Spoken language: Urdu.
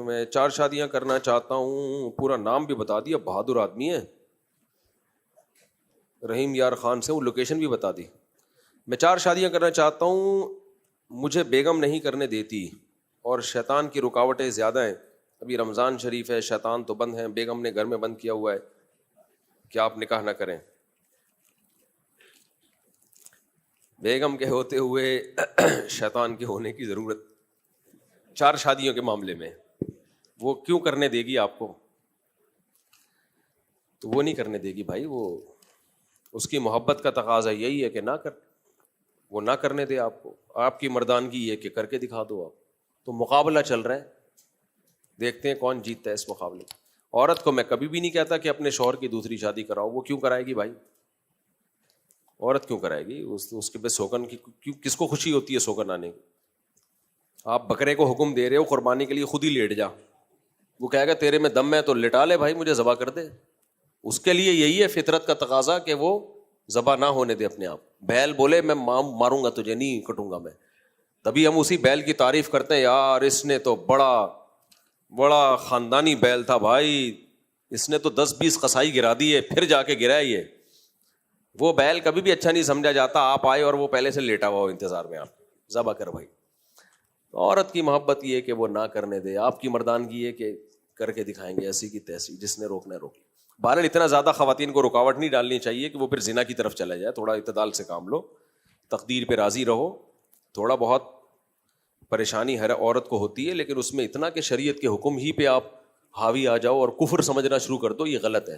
میں 4 شادیاں کرنا چاہتا ہوں. پورا نام بھی بتا دیا, بہادر آدمی ہے, رحیم یار خان سے, وہ لوکیشن بھی بتا دی. میں 4 شادیاں کرنا چاہتا ہوں, مجھے بیگم نہیں کرنے دیتی اور شیطان کی رکاوٹیں زیادہ ہیں. ابھی رمضان شریف ہے, شیطان تو بند ہیں, بیگم نے گھر میں بند کیا ہوا ہے, کیا آپ نکاح نہ کریں؟ بیگم کے ہوتے ہوئے شیطان کے ہونے کی ضرورت 4 شادیوں کے معاملے میں وہ کیوں کرنے دے گی آپ کو؟ تو وہ نہیں کرنے دے گی بھائی, وہ اس کی محبت کا تقاضا یہی ہے کہ نہ کر, وہ نہ کرنے دے آپ کو. آپ کی مردانگی یہ کہ کر کے دکھا دو آپ. تو مقابلہ چل رہا ہے, دیکھتے ہیں کون جیتتا ہے اس مقابلے. عورت کو میں کبھی بھی نہیں کہتا کہ اپنے شوہر کی دوسری شادی کراؤ, وہ کیوں کرائے گی بھائی؟ عورت کیوں کرائے گی؟ اس کے پہ سوگن کی کس کو خوشی ہوتی ہے سوگن آنے کی؟ آپ بکرے کو حکم دے رہے ہو قربانی کے لیے, خود ہی لیٹ جا, وہ کہے گا تیرے میں دم ہے تو لٹا لے بھائی, مجھے ذبح کر دے. اس کے لیے یہی ہے فطرت کا تقاضا کہ وہ ذبح نہ ہونے دے اپنے آپ. بیل بولے میں ماروں گا تجھے, نہیں کٹوں گا میں, تبھی ہم اسی بیل کی تعریف کرتے ہیں, یار اس نے تو بڑا خاندانی بیل تھا بھائی, اس نے تو 10-20 قصائی گرا دی ہے, پھر جا کے گرا. یہ وہ بیل کبھی بھی اچھا نہیں سمجھا جاتا. آپ آئے اور وہ پہلے سے لیٹا ہوا ہو انتظار میں, آپ ذبح کر بھائی. عورت کی محبت یہ ہے کہ وہ نہ کرنے دے, آپ کی مردانگی یہ کہ کر کے دکھائیں گے ایسی کی تیسی, جس نے روکنا ہے روک. بہرحال اتنا زیادہ خواتین کو رکاوٹ نہیں ڈالنی چاہیے کہ وہ پھر زنا کی طرف چلا جائے. تھوڑا اعتدال سے کام لو, تقدیر پہ راضی رہو. تھوڑا بہت پریشانی ہر عورت کو ہوتی ہے, لیکن اس میں اتنا کہ شریعت کے حکم ہی پہ آپ حاوی آ جاؤ اور کفر سمجھنا شروع کر دو, یہ غلط ہے.